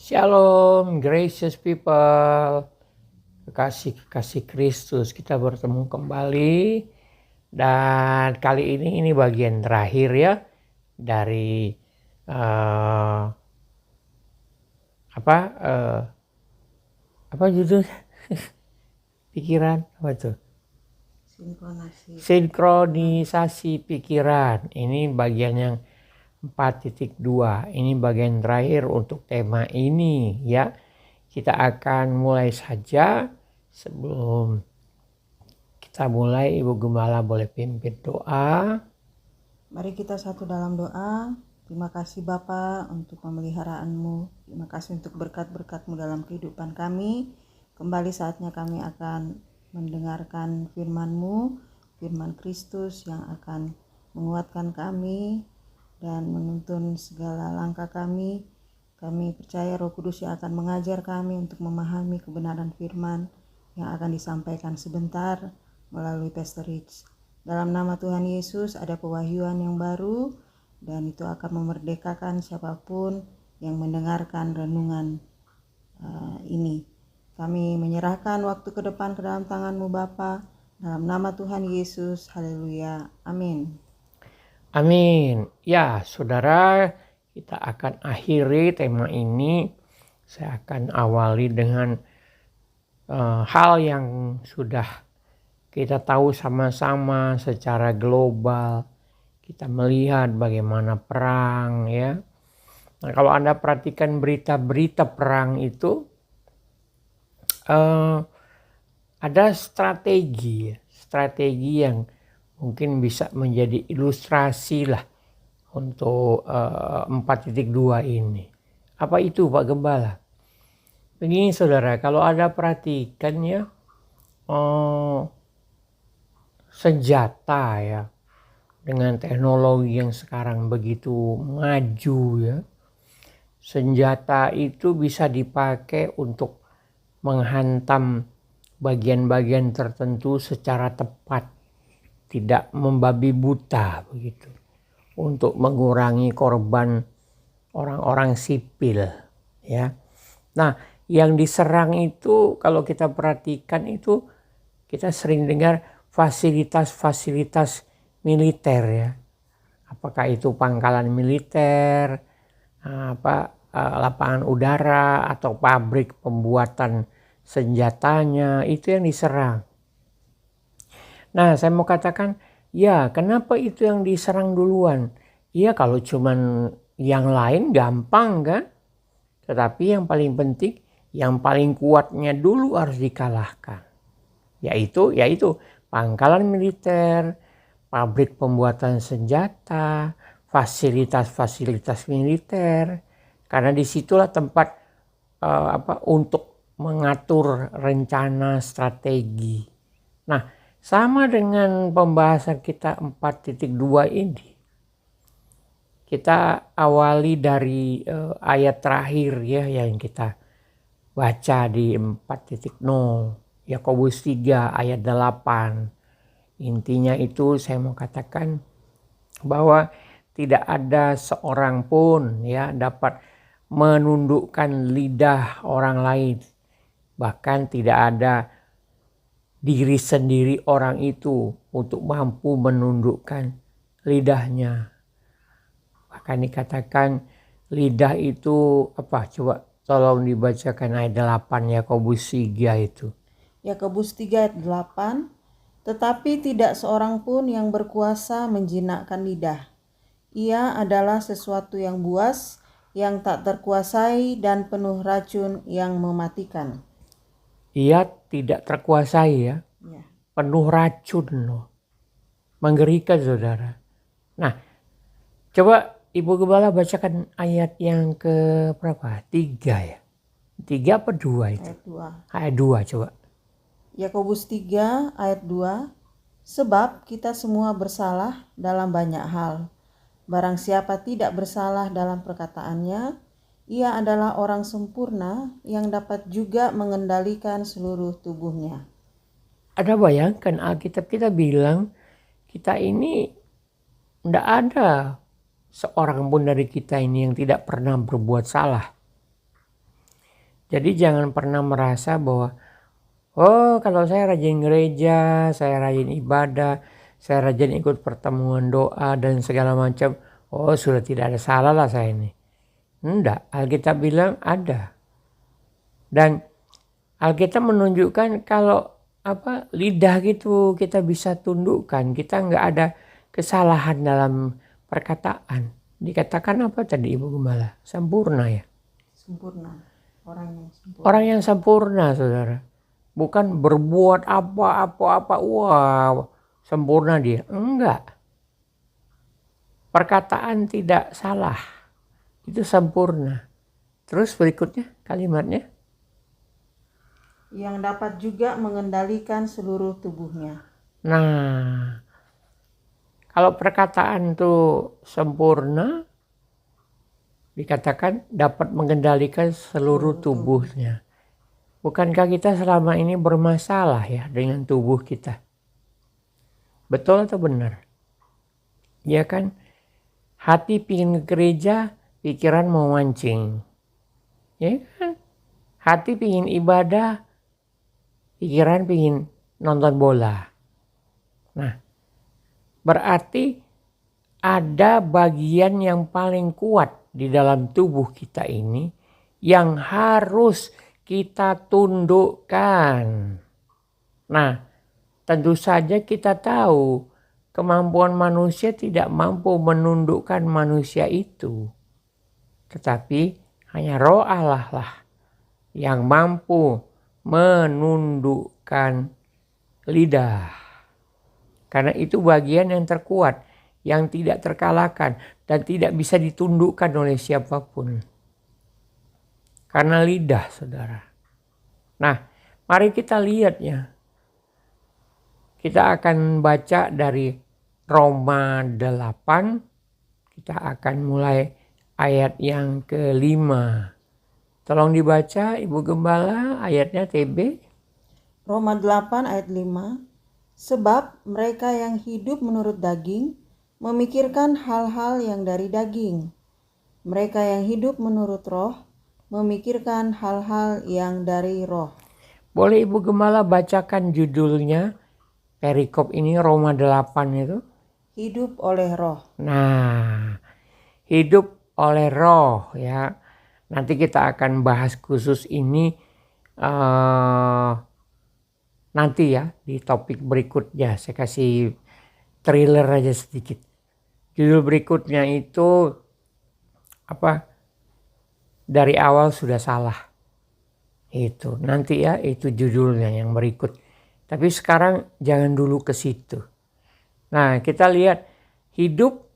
Shalom, gracious people, kekasih Kristus, kita bertemu kembali dan kali ini bagian terakhir ya dari apa judulnya? Pikiran apa tuh? Sinkronisasi pikiran. Ini bagian yang 4.2. Ini bagian terakhir untuk tema ini ya. Kita akan mulai saja. Sebelum kita mulai, Ibu Gembala boleh pimpin doa. Mari kita satu dalam doa. Terima kasih Bapa untuk pemeliharaanmu. Terima kasih untuk berkat-berkat-mu dalam kehidupan kami. Kembali saatnya kami akan mendengarkan firman-Mu, firman Kristus yang akan menguatkan kami dan menuntun segala langkah kami. Kami percaya Roh Kudus yang akan mengajar kami untuk memahami kebenaran firman yang akan disampaikan sebentar melalui Pastor Rich. Dalam nama Tuhan Yesus ada pewahyuan yang baru dan itu akan memerdekakan siapapun yang mendengarkan renungan ini. Kami menyerahkan waktu ke depan ke dalam tangan-Mu Bapa. Dalam nama Tuhan Yesus, haleluya, amin. Amin. Ya, saudara, kita akan akhiri tema ini. Saya akan awali dengan hal yang sudah kita tahu sama-sama secara global. Kita melihat bagaimana perang ya. Nah, kalau Anda perhatikan berita-berita perang itu ada strategi yang mungkin bisa menjadi ilustrasi lah untuk 4.2 ini. Apa itu Pak Gembala? Begini saudara, kalau Anda perhatikan ya, senjata ya, dengan teknologi yang sekarang begitu maju ya, senjata itu bisa dipakai untuk menghantam bagian-bagian tertentu secara tepat, tidak membabi buta begitu, untuk mengurangi korban orang-orang sipil ya. Nah, yang diserang itu kalau kita perhatikan itu kita sering dengar fasilitas-fasilitas militer ya. Apakah itu pangkalan militer, lapangan udara atau pabrik pembuatan senjatanya, itu yang diserang. Nah, saya mau katakan, ya kenapa itu yang diserang duluan? Ya kalau cuman yang lain gampang kan? Tetapi yang paling penting, yang paling kuatnya dulu harus dikalahkan. Yaitu pangkalan militer, pabrik pembuatan senjata, fasilitas-fasilitas militer. Karena disitulah tempat untuk mengatur rencana strategi. Nah, sama dengan pembahasan kita 4.2 ini. Kita awali dari ayat terakhir ya yang kita baca di 4.0, Yakobus 3 ayat 8. Intinya itu saya mau katakan bahwa tidak ada seorang pun ya dapat menundukkan lidah orang lain. Bahkan tidak ada diri sendiri orang itu untuk mampu menundukkan lidahnya. Bahkan dikatakan lidah itu apa? Coba tolong dibacakan ayat 8 Yakobus 3 itu. Yakobus 3 ayat 8. Tetapi tidak seorang pun yang berkuasa menjinakkan lidah. Ia adalah sesuatu yang buas, yang tak terkuasai dan penuh racun yang mematikan. Ia tidak terkuasai ya. Penuh racun loh. Mengerikan saudara. Nah, coba Ibu Gembala bacakan ayat yang ke berapa? 3 ya? 3 apa 2 itu? Ayat 2 coba. Yakobus 3 ayat 2. Sebab kita semua bersalah dalam banyak hal. Barang siapa tidak bersalah dalam perkataannya, ia adalah orang sempurna yang dapat juga mengendalikan seluruh tubuhnya. Ada bayangkan Alkitab kita bilang kita ini tidak ada seorang pun dari kita ini yang tidak pernah berbuat salah. Jadi jangan pernah merasa bahwa oh kalau saya rajin gereja, saya rajin ibadah, saya rajin ikut pertemuan doa dan segala macam, oh sudah tidak ada salah lah saya ini. Enggak, Alkitab bilang ada. Dan Alkitab menunjukkan kalau lidah gitu kita bisa tundukkan, kita nggak ada kesalahan dalam perkataan. Dikatakan apa tadi Ibu Gembala? Sempurna ya? Sempurna. Orang yang sempurna. Orang yang sempurna, saudara. Bukan berbuat apa-apa, wah sempurna dia. Enggak. Perkataan tidak salah. Itu sempurna. Terus berikutnya kalimatnya. Yang dapat juga mengendalikan seluruh tubuhnya. Nah, kalau perkataan itu sempurna, dikatakan dapat mengendalikan seluruh tubuhnya. Bukankah kita selama ini bermasalah ya dengan tubuh kita? Betul atau benar? Ya kan? Hati pingin ke gereja, pikiran mau mancing. Ya kan? Hati pingin ibadah, pikiran pingin nonton bola. Nah, berarti ada bagian yang paling kuat di dalam tubuh kita ini yang harus kita tundukkan. Nah, tentu saja kita tahu kemampuan manusia tidak mampu menundukkan manusia itu. Tetapi hanya Roh Allah lah yang mampu menundukkan lidah. Karena itu bagian yang terkuat, yang tidak terkalahkan dan tidak bisa ditundukkan oleh siapapun. Karena lidah, saudara. Nah, mari kita lihat ya. Kita akan baca dari Roma 8. Kita akan mulai ayat yang ke-5. Tolong dibaca Ibu Gembala ayatnya TB. Roma 8 ayat 5. Sebab mereka yang hidup menurut daging memikirkan hal-hal yang dari daging. Mereka yang hidup menurut roh memikirkan hal-hal yang dari roh. Boleh Ibu Gembala bacakan judulnya perikop ini Roma 8 itu? Hidup oleh roh. Nah, hidup oleh roh ya. Nanti kita akan bahas khusus ini nanti ya di topik berikutnya. Saya kasih trailer aja sedikit. Judul berikutnya itu dari awal sudah salah. Itu nanti ya, itu judulnya yang berikut. Tapi sekarang jangan dulu ke situ. Nah, kita lihat hidup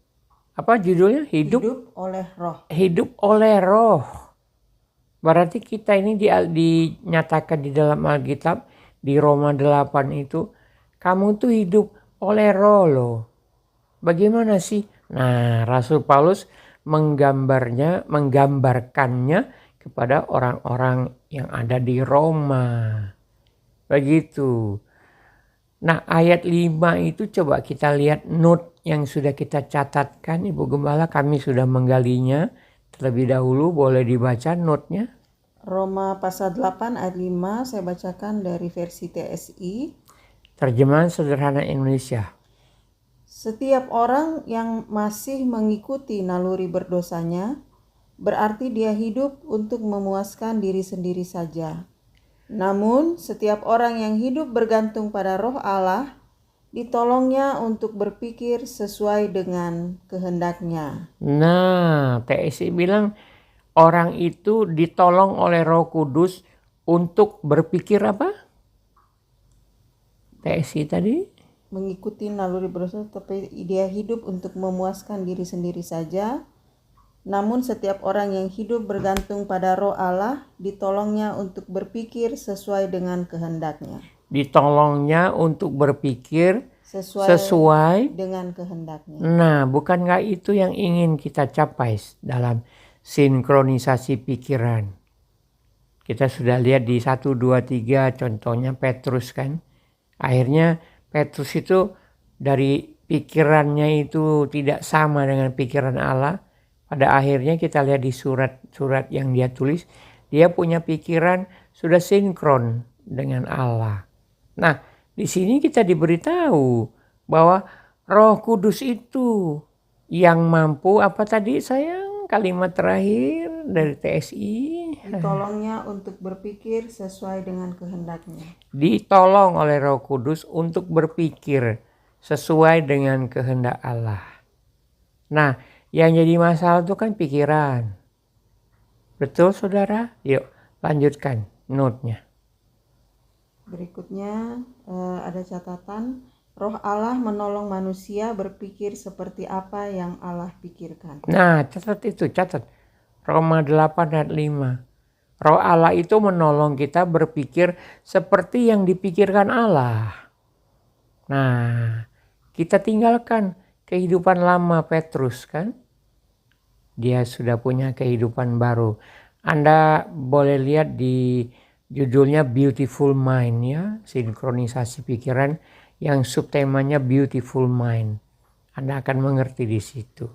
judulnya? Hidup oleh roh. Hidup oleh roh. Berarti kita ini dinyatakan di dalam Alkitab di Roma 8 itu, kamu tuh hidup oleh roh loh. Bagaimana sih? Nah, Rasul Paulus menggambarkannya kepada orang-orang yang ada di Roma. Begitu. Nah, ayat 5 itu coba kita lihat note yang sudah kita catatkan. Ibu Gembala, kami sudah menggalinya terlebih dahulu. Boleh dibaca note-nya? Roma pasal 8 ayat 5 saya bacakan dari versi TSI. Terjemahan Sederhana Indonesia. Setiap orang yang masih mengikuti naluri berdosanya, berarti dia hidup untuk memuaskan diri sendiri saja. Namun, setiap orang yang hidup bergantung pada Roh Allah, ditolongnya untuk berpikir sesuai dengan kehendaknya. Nah, TSI bilang orang itu ditolong oleh Roh Kudus untuk berpikir apa? TSI tadi? Mengikuti naluri berdosa, tapi dia hidup untuk memuaskan diri sendiri saja. Namun setiap orang yang hidup bergantung pada Roh Allah, ditolongnya untuk berpikir sesuai dengan kehendaknya. Ditolongnya untuk berpikir sesuai dengan kehendaknya. Nah, bukankah itu yang ingin kita capai dalam sinkronisasi pikiran? Kita sudah lihat di 1, 2, 3 contohnya Petrus kan. Akhirnya Petrus itu dari pikirannya itu tidak sama dengan pikiran Allah. Pada akhirnya kita lihat di surat-surat yang dia tulis, Dia punya pikiran sudah sinkron dengan Allah. Nah, di sini kita diberitahu bahwa Roh Kudus itu yang mampu, apa tadi sayang kalimat terakhir dari TSI? Ditolongnya untuk berpikir sesuai dengan kehendaknya. Ditolong oleh Roh Kudus untuk berpikir sesuai dengan kehendak Allah. Nah, yang jadi masalah itu kan pikiran. Betul saudara? Yuk lanjutkan note-nya. Berikutnya ada catatan, Roh Allah menolong manusia berpikir seperti apa yang Allah pikirkan. Nah, catat. Roma 8 ayat 5. Roh Allah itu menolong kita berpikir seperti yang dipikirkan Allah. Nah, kita tinggalkan kehidupan lama Petrus kan. Dia sudah punya kehidupan baru. Anda boleh lihat di judulnya Beautiful Mind ya, sinkronisasi pikiran yang subtemanya Beautiful Mind. Anda akan mengerti di situ.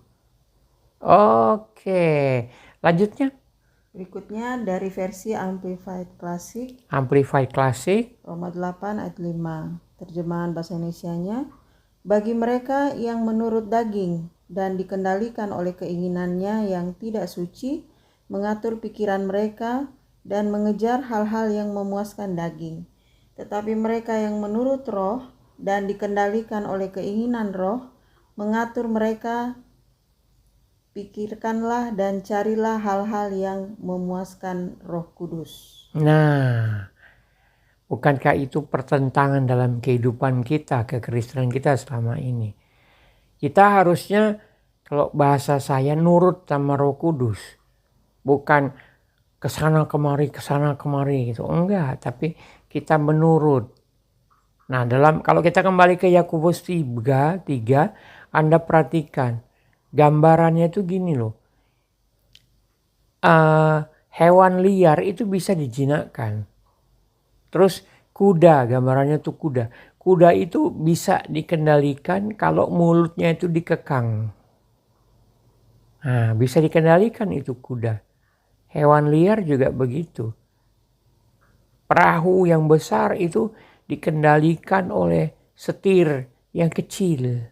Oke, lanjutnya. Berikutnya dari versi Amplified Classic. Amplified Classic. Roma 8 ayat 5. Terjemahan bahasa Indonesianya. Bagi mereka yang menurut daging dan dikendalikan oleh keinginannya yang tidak suci, mengatur pikiran mereka dan mengejar hal-hal yang memuaskan daging. Tetapi mereka yang menurut roh dan dikendalikan oleh keinginan roh, mengatur mereka, pikirkanlah dan carilah hal-hal yang memuaskan Roh Kudus. Nah, bukankah itu pertentangan dalam kehidupan kita, kekristenan kita selama ini? Kita harusnya, kalau bahasa saya, nurut sama Roh Kudus. Bukan kesana kemari gitu. Enggak, tapi kita menurut. Nah, kalau kita kembali ke Yakobus 3, Anda perhatikan. Gambarannya itu gini loh. Hewan liar itu bisa dijinakkan. Terus kuda, gambarannya tuh kuda. Kuda itu bisa dikendalikan kalau mulutnya itu dikekang. Nah, bisa dikendalikan itu kuda. Hewan liar juga begitu. Perahu yang besar itu dikendalikan oleh setir yang kecil.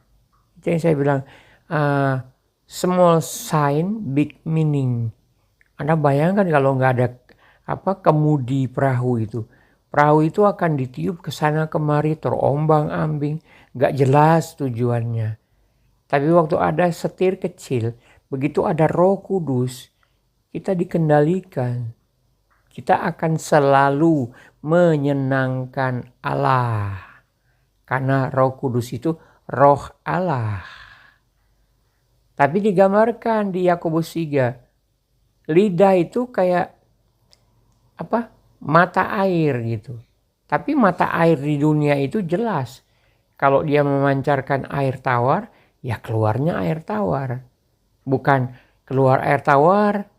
Itu yang saya bilang, small sign, big meaning. Anda bayangkan kalau nggak ada kemudi perahu itu. Perahu itu akan ditiup ke sana kemari, terombang-ambing, nggak jelas tujuannya. Tapi waktu ada setir kecil, begitu ada Roh Kudus, kita dikendalikan. Kita akan selalu menyenangkan Allah. Karena Roh Kudus itu Roh Allah. Tapi digambarkan di Yakobus 3, lidah itu kayak mata air gitu. Tapi mata air di dunia itu jelas. Kalau dia memancarkan air tawar, ya keluarnya air tawar. Bukan keluar air tawar,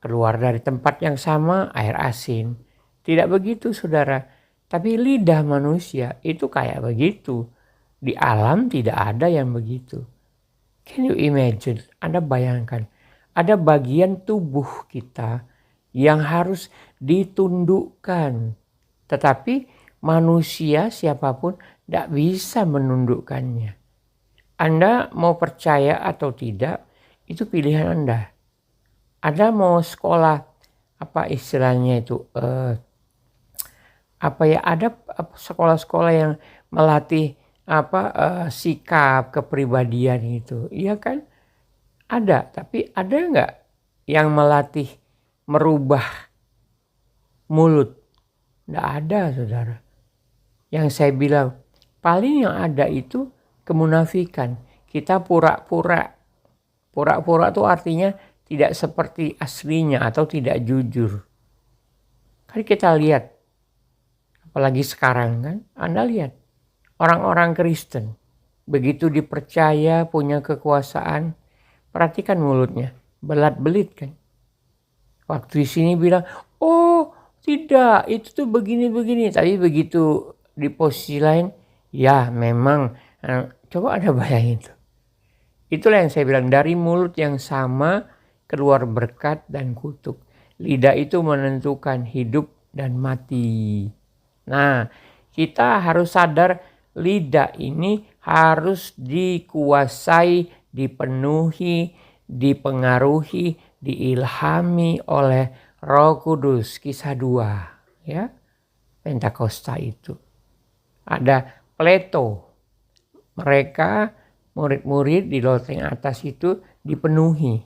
keluar dari tempat yang sama air asin. Tidak begitu saudara. Tapi lidah manusia itu kayak begitu. Di alam tidak ada yang begitu. Can you imagine? Anda bayangkan. Ada bagian tubuh kita yang harus ditundukkan. Tetapi manusia siapapun tidak bisa menundukkannya. Anda mau percaya atau tidak, itu pilihan Anda. Anda mau sekolah, istilahnya itu, ada sekolah-sekolah yang melatih sikap, kepribadian itu, iya kan? Ada, tapi ada nggak yang melatih merubah mulut? Nggak ada saudara. Yang saya bilang, paling yang ada itu kemunafikan. Kita pura-pura. Pura-pura itu artinya tidak seperti aslinya atau tidak jujur. Kan kita lihat, apalagi sekarang kan, Anda lihat orang-orang Kristen begitu dipercaya punya kekuasaan, perhatikan mulutnya, belat-belit kan. Waktu di sini bilang, oh tidak, itu tuh begini-begini, tapi begitu di posisi lain, ya memang, coba Anda bayangin tuh. Itulah yang saya bilang, dari mulut yang sama keluar berkat dan kutuk. Lidah itu menentukan hidup dan mati. Nah, kita harus sadar lidah ini harus dikuasai, dipenuhi, dipengaruhi, diilhami oleh Roh Kudus. Kisah 2 ya. Pentakosta itu. Ada Plato. Mereka murid-murid di loteng atas itu dipenuhi.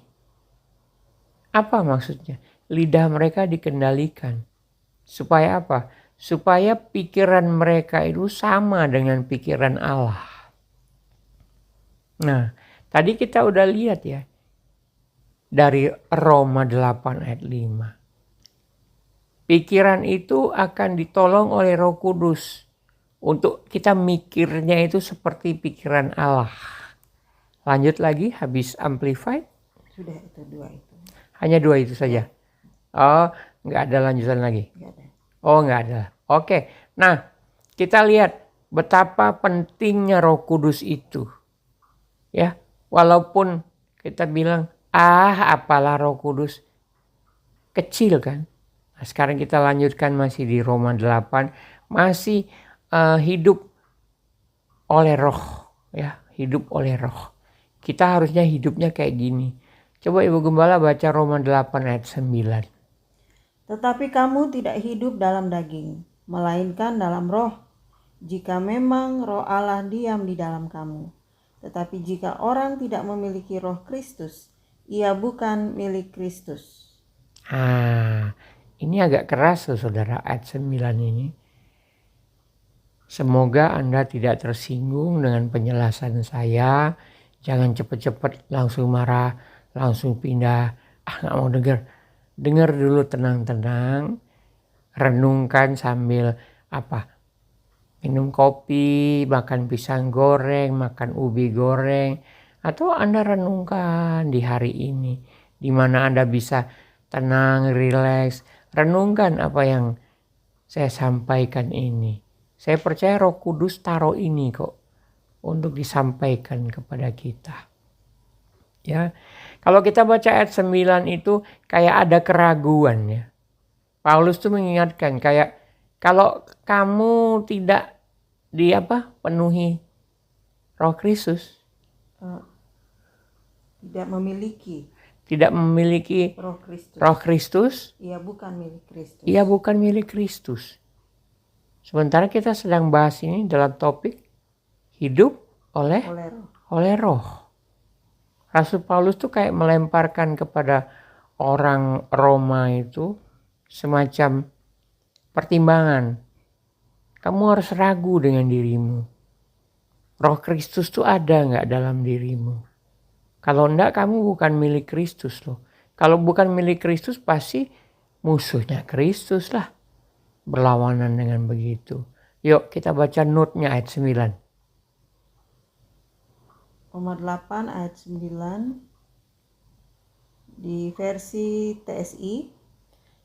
Apa maksudnya? Lidah mereka dikendalikan. Supaya apa? Supaya pikiran mereka itu sama dengan pikiran Allah. Nah, tadi kita udah lihat ya. Dari Roma 8 ayat 5. Pikiran itu akan ditolong oleh Roh Kudus. Untuk kita mikirnya itu seperti pikiran Allah. Lanjut lagi, habis amplified. Sudah itu 2 itu. Hanya 2 itu saja. Oh, nggak ada lanjutan lagi. Nggak ada. Oh, nggak ada. Oke. Nah, kita lihat betapa pentingnya Roh Kudus itu. Ya, walaupun kita bilang, apalah Roh Kudus. Kecil kan. Nah, sekarang kita lanjutkan masih di Roma 8. Masih hidup oleh roh. Ya, hidup oleh roh. Kita harusnya hidupnya kayak gini. Coba Ibu Gembala baca Roma 8 ayat 9. Tetapi kamu tidak hidup dalam daging, melainkan dalam roh, jika memang roh Allah diam di dalam kamu. Tetapi jika orang tidak memiliki roh Kristus, ia bukan milik Kristus. Ini agak keras saudara ayat 9 ini. Semoga Anda tidak tersinggung dengan penjelasan saya. Jangan cepat-cepat langsung marah, langsung pindah. Nggak mau dengar. Dengar dulu tenang-tenang. Renungkan sambil minum kopi, makan pisang goreng, makan ubi goreng. Atau Anda renungkan di hari ini. Di mana Anda bisa tenang, rileks. Renungkan apa yang saya sampaikan ini. Saya percaya Roh Kudus taruh ini kok untuk disampaikan kepada kita. Ya. Kalau kita baca ayat 9 itu kayak ada keraguan ya. Paulus tuh mengingatkan kayak kalau kamu tidak penuhi Roh Kristus, tidak memiliki Roh Kristus, ia bukan milik Kristus. Ia bukan milik Kristus. Sementara kita sedang bahas ini dalam topik hidup oleh roh. Rasul Paulus tuh kayak melemparkan kepada orang Roma itu semacam pertimbangan. Kamu harus ragu dengan dirimu. Roh Kristus tuh ada nggak dalam dirimu? Kalau enggak, kamu bukan milik Kristus loh. Kalau bukan milik Kristus pasti musuhnya Kristus lah. Berlawanan dengan begitu. Yuk kita baca note-nya ayat 9. Roma 8 ayat 9 di versi TSI.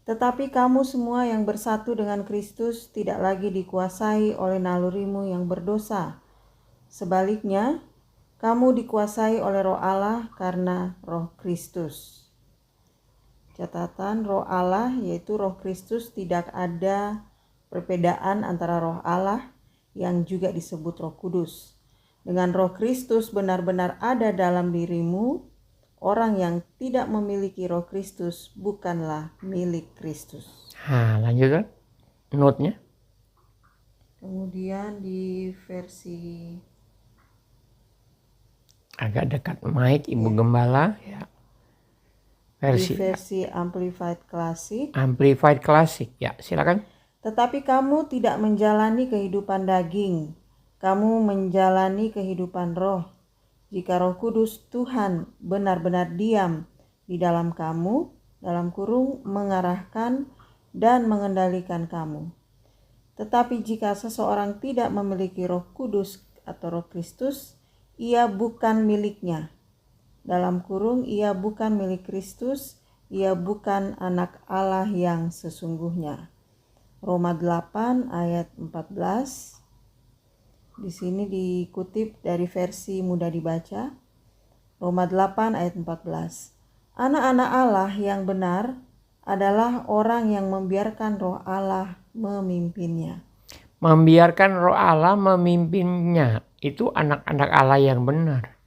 Tetapi kamu semua yang bersatu dengan Kristus tidak lagi dikuasai oleh nalurimu yang berdosa. Sebaliknya, kamu dikuasai oleh Roh Allah karena Roh Kristus. Catatan Roh Allah yaitu Roh Kristus, tidak ada perbedaan antara Roh Allah yang juga disebut Roh Kudus. Dengan Roh Kristus benar-benar ada dalam dirimu, orang yang tidak memiliki Roh Kristus bukanlah milik Kristus. Lanjutkan note-nya. Kemudian di versi agak dekat mic Ibu Gembala ya. Di versi Amplified Classic. Amplified Classic ya, silakan. Tetapi kamu tidak menjalani kehidupan daging, kamu menjalani kehidupan roh. Jika Roh Kudus Tuhan benar-benar diam di dalam kamu, dalam kurung mengarahkan dan mengendalikan kamu. Tetapi jika seseorang tidak memiliki Roh Kudus atau Roh Kristus, ia bukan miliknya. Dalam kurung, ia bukan milik Kristus, ia bukan anak Allah yang sesungguhnya. Roma 8 ayat 14. Di sini dikutip dari versi mudah dibaca. Roma 8 ayat 14. Anak-anak Allah yang benar adalah orang yang membiarkan Roh Allah memimpinnya. Membiarkan Roh Allah memimpinnya, itu anak-anak Allah yang benar.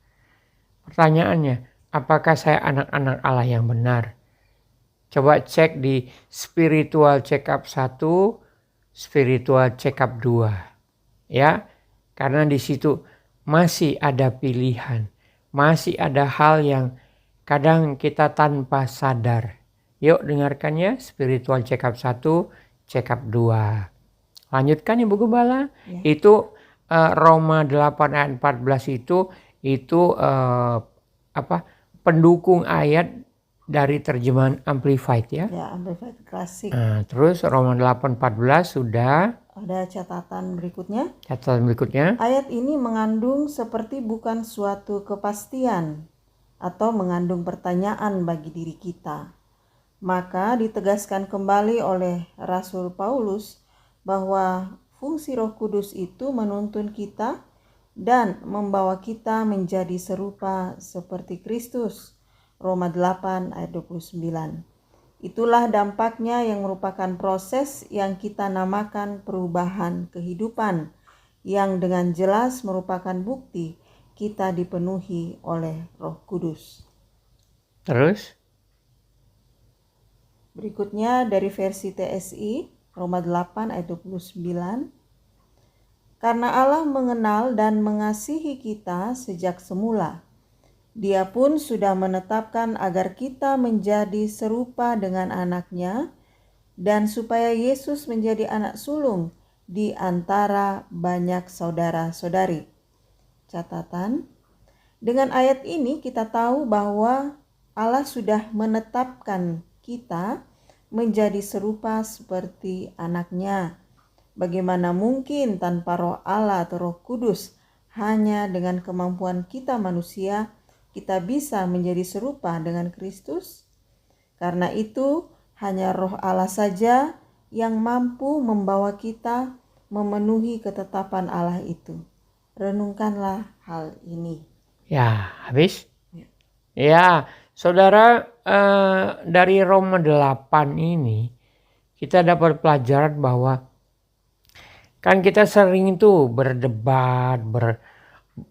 Pertanyaannya, apakah saya anak-anak Allah yang benar? Coba cek di spiritual check up 1, spiritual check up 2. Ya, karena di situ masih ada pilihan, masih ada hal yang kadang kita tanpa sadar. Yuk dengarkan ya, spiritual check up 1, check up 2. Lanjutkan Ibu Gembala. Ya. Itu Roma 8 ayat 14 itu pendukung ayat dari terjemahan Amplified ya. Ya, Amplified Klasik. Terus Roma 8:14 sudah. Ada catatan berikutnya. Catatan berikutnya. Ayat ini mengandung seperti bukan suatu kepastian atau mengandung pertanyaan bagi diri kita. Maka ditegaskan kembali oleh Rasul Paulus bahwa fungsi Roh Kudus itu menuntun kita dan membawa kita menjadi serupa seperti Kristus. Roma 8 ayat 29. Itulah dampaknya yang merupakan proses yang kita namakan perubahan kehidupan, yang dengan jelas merupakan bukti kita dipenuhi oleh Roh Kudus. Terus? Berikutnya dari versi TSI, Roma 8 ayat 29. Karena Allah mengenal dan mengasihi kita sejak semula, Dia pun sudah menetapkan agar kita menjadi serupa dengan anaknya, dan supaya Yesus menjadi anak sulung di antara banyak saudara-saudari. Catatan, dengan ayat ini kita tahu bahwa Allah sudah menetapkan kita menjadi serupa seperti anaknya. Bagaimana mungkin tanpa Roh Allah atau Roh Kudus, hanya dengan kemampuan kita manusia, kita bisa menjadi serupa dengan Kristus? Karena itu, hanya Roh Allah saja yang mampu membawa kita memenuhi ketetapan Allah itu. Renungkanlah hal ini. Ya, habis? Ya, saudara, dari Roma 8 ini kita dapat pelajaran bahwa kan kita sering tuh berdebat,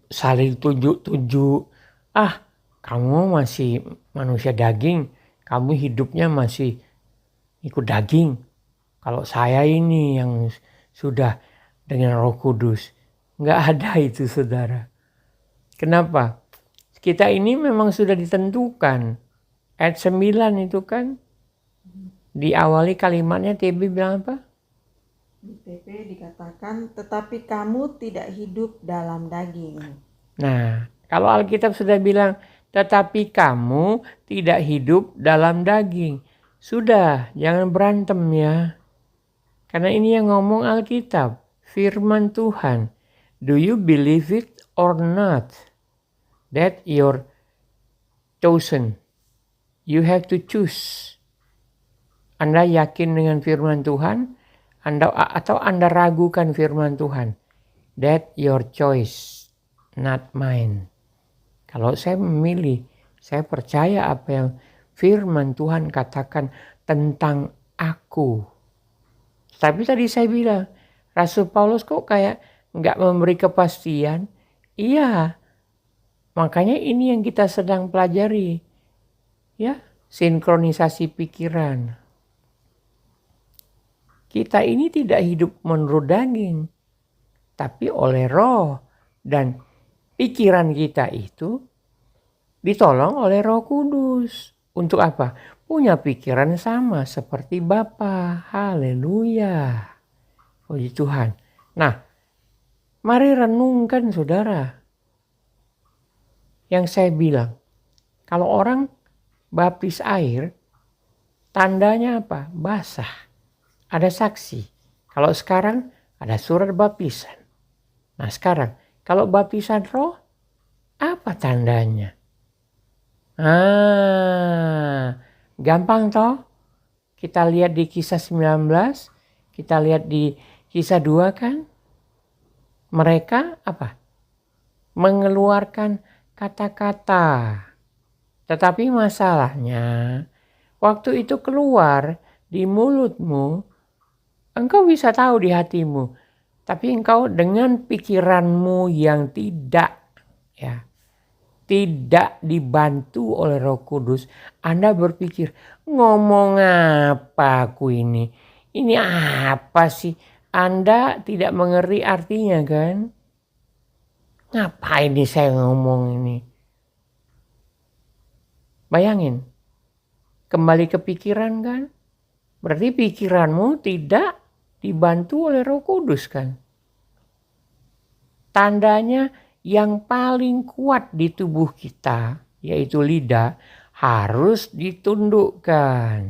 saling tunjuk-tunjuk. Kamu masih manusia daging, kamu hidupnya masih ikut daging. Kalau saya ini yang sudah dengan Roh Kudus. Nggak ada itu, saudara. Kenapa? Kita ini memang sudah ditentukan. Ayat 9 itu kan diawali kalimatnya TB bilang apa? Di TP dikatakan, tetapi kamu tidak hidup dalam daging. Nah, kalau Alkitab sudah bilang, tetapi kamu tidak hidup dalam daging. Sudah, jangan berantem ya. Karena ini yang ngomong Alkitab, firman Tuhan. Do you believe it or not? That you're chosen. You have to choose. Anda yakin dengan firman Tuhan? Atau Anda ragukan firman Tuhan? That your choice, not mine. Kalau saya memilih, saya percaya apa yang firman Tuhan katakan tentang aku. Tapi tadi saya bilang, Rasul Paulus kok kayak nggak memberi kepastian? Iya, makanya ini yang kita sedang pelajari. Ya, sinkronisasi pikiran. Kita ini tidak hidup menurut daging, tapi oleh Roh. Dan pikiran kita itu ditolong oleh Roh Kudus. Untuk apa? Punya pikiran sama seperti Bapa. Haleluya. Puji Tuhan. Nah, mari renungkan saudara. Yang saya bilang, kalau orang baptis air, tandanya apa? Basah. Ada saksi. Kalau sekarang ada surat baptisan. Nah sekarang, kalau baptisan roh, apa tandanya? Gampang toh? Kita lihat di Kisah 19, kita lihat di Kisah 2 kan? Mereka apa? Mengeluarkan kata-kata. Tetapi masalahnya, Waktu itu keluar di mulutmu, engkau bisa tahu di hatimu. Tapi engkau dengan pikiranmu yang tidak dibantu oleh Roh Kudus, Anda berpikir, ngomong apa aku ini? Ini apa sih? Anda tidak mengerti artinya kan? Ngapain nih saya ngomong ini? Bayangin, kembali ke pikiran kan? Berarti pikiranmu tidak dibantu oleh Roh Kudus kan? Tandanya yang paling kuat di tubuh kita, yaitu lidah, harus ditundukkan.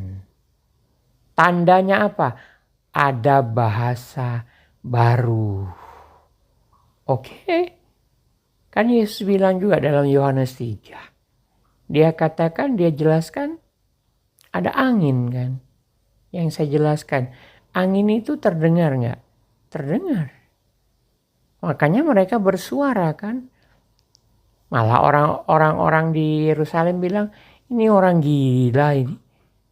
Tandanya apa? Ada bahasa baru. Oke. Kan Yesus bilang juga dalam Yohanes 3. Dia katakan, dia jelaskan ada angin kan. Yang saya jelaskan, angin itu terdengar nggak? Terdengar. Makanya mereka bersuara kan. Malah orang-orang di Yerusalem bilang, ini orang gila ini.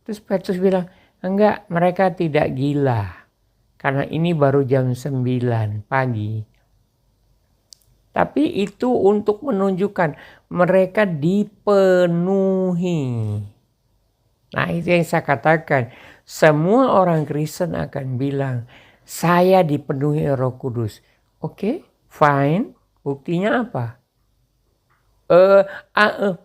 Terus Petrus bilang, enggak, mereka tidak gila. Karena ini baru jam 9 pagi. Tapi itu untuk menunjukkan mereka dipenuhi. Nah itu yang saya katakan. Semua orang Kristen akan bilang, saya dipenuhi Roh Kudus. Oke, fine. Buktinya apa?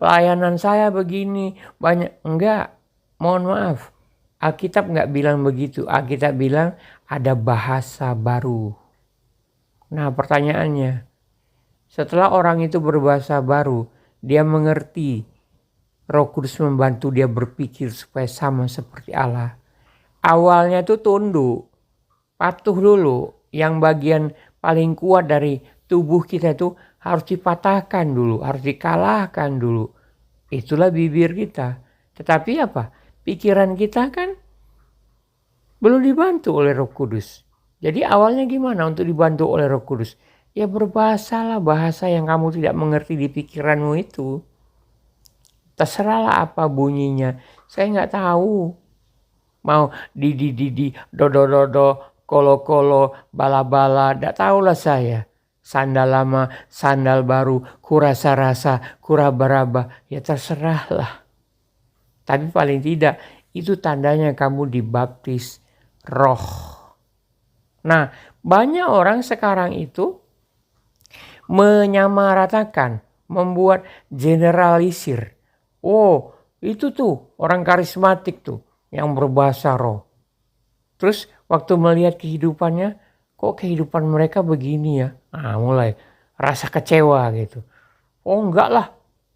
Pelayanan saya begini banyak. Enggak, mohon maaf. Alkitab enggak bilang begitu. Alkitab bilang ada bahasa baru. Nah pertanyaannya, setelah orang itu berbahasa baru, dia mengerti. Roh Kudus membantu dia berpikir supaya sama seperti Allah. Awalnya itu tunduk, patuh dulu. Yang bagian paling kuat dari tubuh kita itu harus dipatahkan dulu, harus dikalahkan dulu. Itulah bibir kita. Tetapi apa? Pikiran kita kan belum dibantu oleh Roh Kudus. Jadi awalnya gimana untuk dibantu oleh Roh Kudus? Ya berbahasalah bahasa yang kamu tidak mengerti di pikiranmu itu. Terserahlah apa bunyinya. Saya nggak tahu. Mau di do, kolo, bala, nggak tahulah saya. Sandal lama, sandal baru, kurasa-rasa, kuraba-raba, ya terserahlah. Tapi paling tidak, itu tandanya kamu dibaptis roh. Nah, banyak orang sekarang itu menyamaratakan, membuat generalisir. Oh, itu tuh orang karismatik tuh yang berbahasa roh. Terus waktu melihat kehidupannya, kok kehidupan mereka begini ya? Nah, mulai rasa kecewa gitu. Oh enggak lah,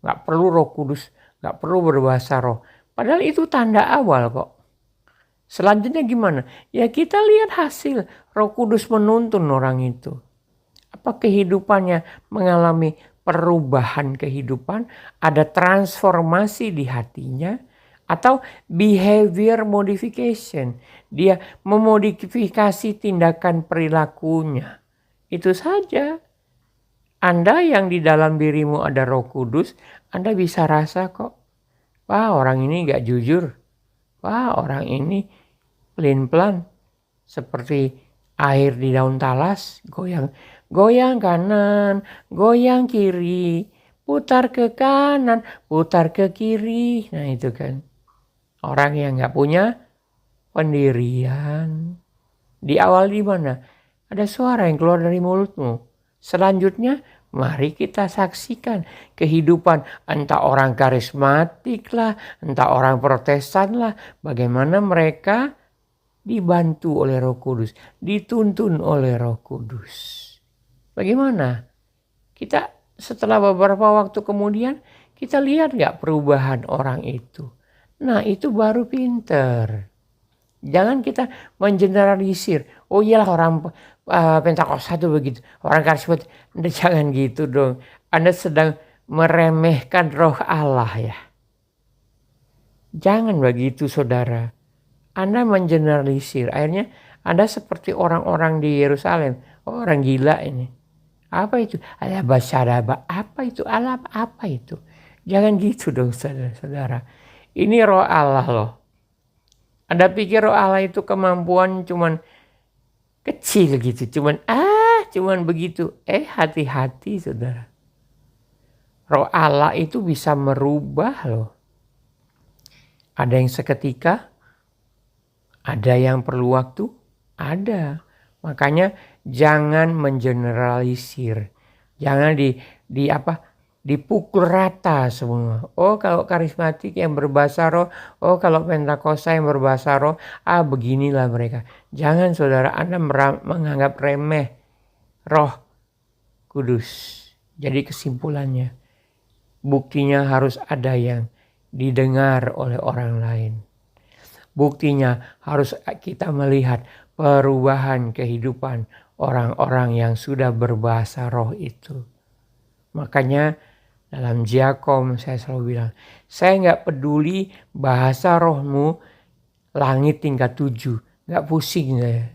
enggak perlu Roh Kudus, enggak perlu berbahasa roh. Padahal itu tanda awal kok. Selanjutnya gimana? Ya kita lihat hasil Roh Kudus menuntun orang itu. Apa kehidupannya mengalami perubahan kehidupan, ada transformasi di hatinya, atau behavior modification. Dia memodifikasi tindakan perilakunya. Itu saja. Anda yang di dalam dirimu ada Roh Kudus, Anda bisa rasa kok, wah orang ini gak jujur. Wah orang ini pelin-pelan. Seperti air di daun talas, goyang kanan, goyang kiri, putar ke kanan, putar ke kiri. Nah itu kan. Orang yang gak punya pendirian. Di awal di mana? Ada suara yang keluar dari mulutmu. Selanjutnya, mari kita saksikan kehidupan entah orang karismatik lah, entah orang protestan lah. Bagaimana mereka dibantu oleh Roh Kudus, dituntun oleh Roh Kudus. Bagaimana? Kita setelah beberapa waktu kemudian, kita lihat gak perubahan orang itu? Nah itu baru pinter. Jangan kita mengeneralisir. Oh iyalah orang Pentakosta itu begitu. Orang karismatik. Jangan gitu dong. Anda sedang meremehkan roh Allah ya. Jangan begitu saudara. Anda mengeneralisir. Akhirnya Anda seperti orang-orang di Yerusalem. Oh, orang gila ini. Apa itu? Ada basyaraba. Apa itu? Apa itu? Jangan gitu dong saudara-saudara. Ini roh Allah loh. Anda pikir roh Allah itu kemampuan cuman kecil gitu, cuman begitu. Hati-hati saudara. Roh Allah itu bisa merubah loh. Ada yang seketika, ada yang perlu waktu, ada. Makanya jangan mengeneralisir. Jangan dipukul rata semua. Oh, kalau karismatik yang berbahasa roh, oh kalau Pentakosta yang berbahasa roh, beginilah mereka. Jangan saudara Anda menganggap remeh Roh Kudus. Jadi kesimpulannya, buktinya harus ada yang didengar oleh orang lain. Buktinya harus kita melihat perubahan kehidupan orang-orang yang sudah berbahasa roh itu. Makanya dalam Jiakom saya selalu bilang, saya nggak peduli bahasa rohmu langit tingkat 7, nggak pusing saya.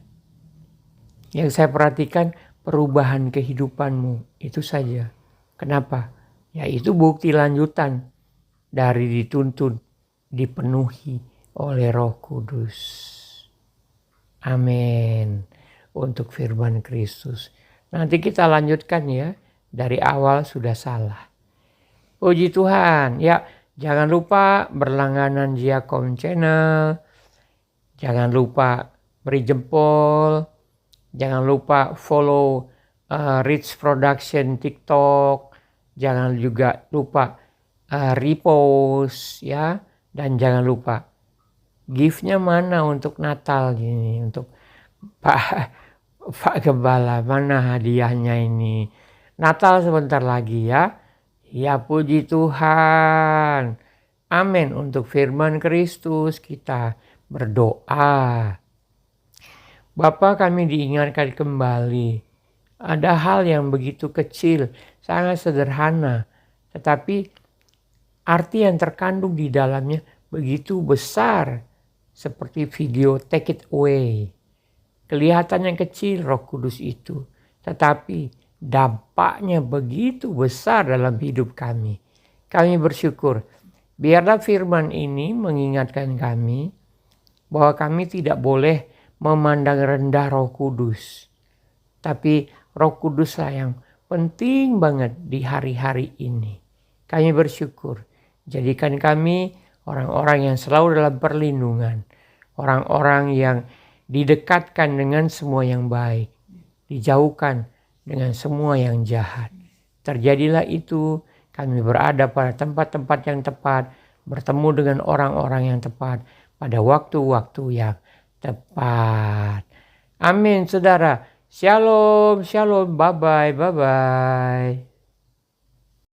Yang saya perhatikan perubahan kehidupanmu, itu saja. Kenapa? Ya itu bukti lanjutan dari dituntun, dipenuhi oleh Roh Kudus. Amin. Untuk firman Kristus. Nanti kita lanjutkan ya. Dari awal sudah salah. Puji Tuhan. Ya, jangan lupa berlangganan Jiakom Channel. Jangan lupa beri jempol. Jangan lupa follow Rich Production TikTok. Jangan juga lupa repost ya. Dan jangan lupa gift-nya mana untuk Natal ini, untuk Pak Gembala, mana hadiahnya ini? Natal sebentar lagi ya. Ya puji Tuhan. Amin. Untuk firman Kristus kita berdoa. Bapa, kami diingatkan kembali. Ada hal yang begitu kecil, sangat sederhana. Tetapi arti yang terkandung di dalamnya begitu besar. Seperti video Take It Away. Kelihatannya kecil Roh Kudus itu. Tetapi dampaknya begitu besar dalam hidup kami. Kami bersyukur. Biarlah firman ini mengingatkan kami bahwa kami tidak boleh memandang rendah Roh Kudus. Tapi Roh Kuduslah yang penting banget di hari-hari ini. Kami bersyukur. Jadikan kami orang-orang yang selalu dalam perlindungan. Orang-orang yang didekatkan dengan semua yang baik. Dijauhkan dengan semua yang jahat. Terjadilah itu, kami berada pada tempat-tempat yang tepat. Bertemu dengan orang-orang yang tepat. Pada waktu-waktu yang tepat. Amin saudara. Shalom, shalom. Bye-bye, bye-bye.